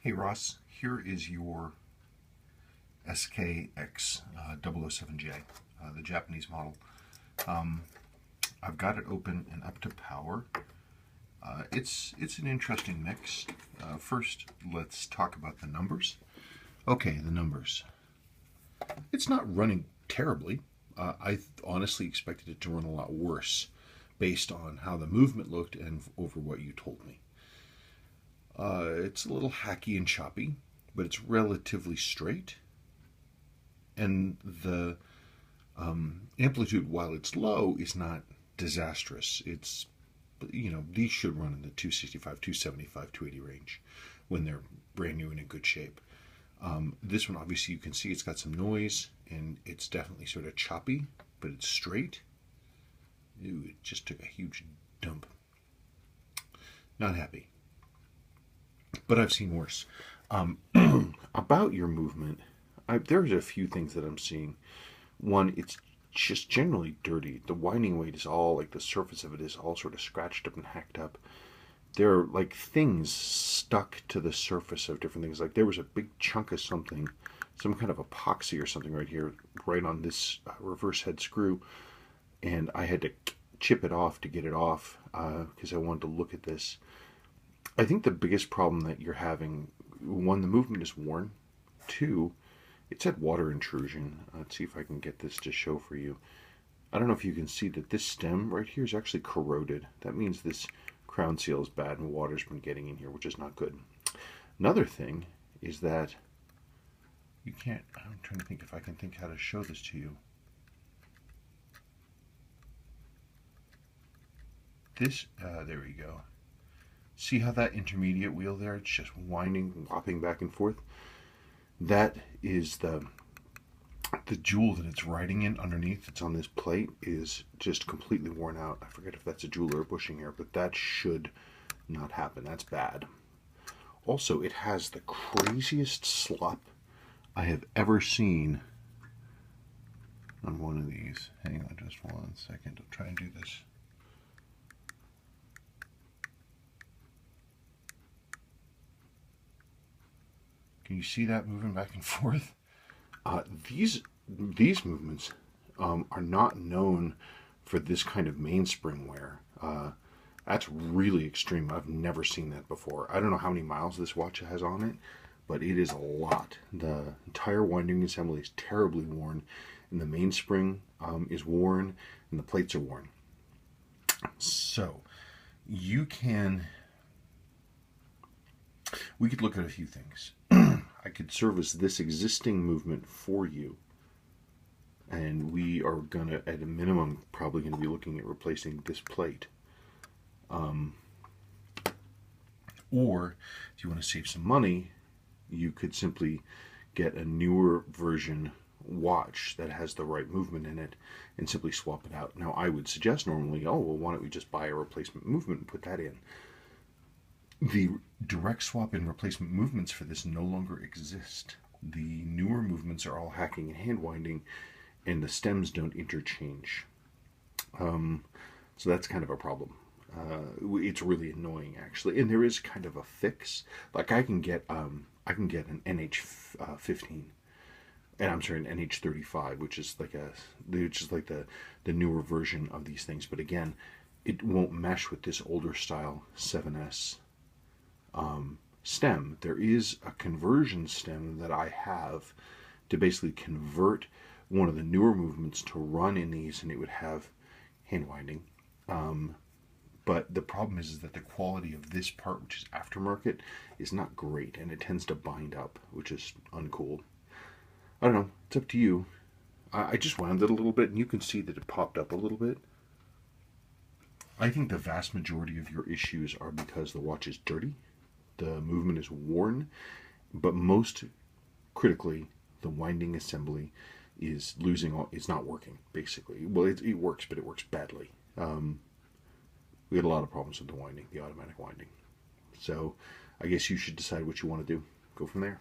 Hey Ross, here is your Skx007J, the Japanese model. I've got it open and up to power. It's an interesting mix. First, let's talk about the numbers. Okay, the numbers. It's not running terribly. I honestly expected it to run a lot worse based on how the movement looked and over what you told me. It's a little hacky and choppy, but it's relatively straight. And the amplitude, while it's low, is not disastrous. It's, these should run in the 265, 275, 280 range when they're brand new and in good shape. This one, obviously, you can see it's got some noise, and it's definitely sort of choppy, but it's straight. Ooh, it just took a huge dump. Not happy. But I've seen worse. About your movement, there's a few things that I'm seeing. One, it's just generally dirty. The winding weight is all, like the surface of it is all sort of scratched up and hacked up. There are like things stuck to the surface of different things. Like there was a big chunk of something, some kind of epoxy or something right here, right on this reverse head screw. And I had to chip it off to get it off because I wanted to look at this. I think the biggest problem that you're having, one, the movement is worn. Two, it's had water intrusion. Let's see if I can get this to show for you. I don't know if you can see that this stem right here is actually corroded. That means this crown seal is bad and water's been getting in here, which is not good. Another thing is that you can't, I'm trying to think if I can think how to show this to you. This, there we go. See how that intermediate wheel there, it's just winding, whopping back and forth? That is the jewel that it's riding in underneath. It's on this plate is just completely worn out. I forget if that's a jewel or a bushing here, but that should not happen. That's bad. Also, it has the craziest slop I have ever seen on one of these. Hang on just 1 second. I'll try and do this. Can you see that moving back and forth? These movements are not known for this kind of mainspring wear. That's really extreme. I've never seen that before. I don't know how many miles this watch has on it, but it is a lot. The entire winding assembly is terribly worn, and the mainspring is worn, and the plates are worn. So, we could look at a few things. I could service this existing movement for you, and we are gonna, at a minimum, probably gonna be looking at replacing this plate. Or if you want to save some money, you could simply get a newer version watch that has the right movement in it and simply swap it out. Now, I would suggest normally, oh, well, why don't we just buy a replacement movement and put that in? The direct swap and replacement movements for this no longer exist. The newer movements are all hacking and hand winding, and the stems don't interchange. So that's kind of a problem. It's really annoying, actually. And there is kind of a fix. Like I can get an NH15, and I'm sorry, an NH35, which is like the newer version of these things. But again, it won't mesh with this older style 7S. Stem. There is a conversion stem that I have to basically convert one of the newer movements to run in these, and it would have hand winding. But the problem is that the quality of this part, which is aftermarket, is not great, and it tends to bind up, which is uncool. I don't know. It's up to you. I just wound it a little bit, and you can see that it popped up a little bit. I think the vast majority of your issues are because the watch is dirty. The movement is worn, but most critically, the winding assembly is it's not working, basically. Well, it works, but it works badly. We had a lot of problems with the winding, the automatic winding. So I guess you should decide what you want to do. Go from there.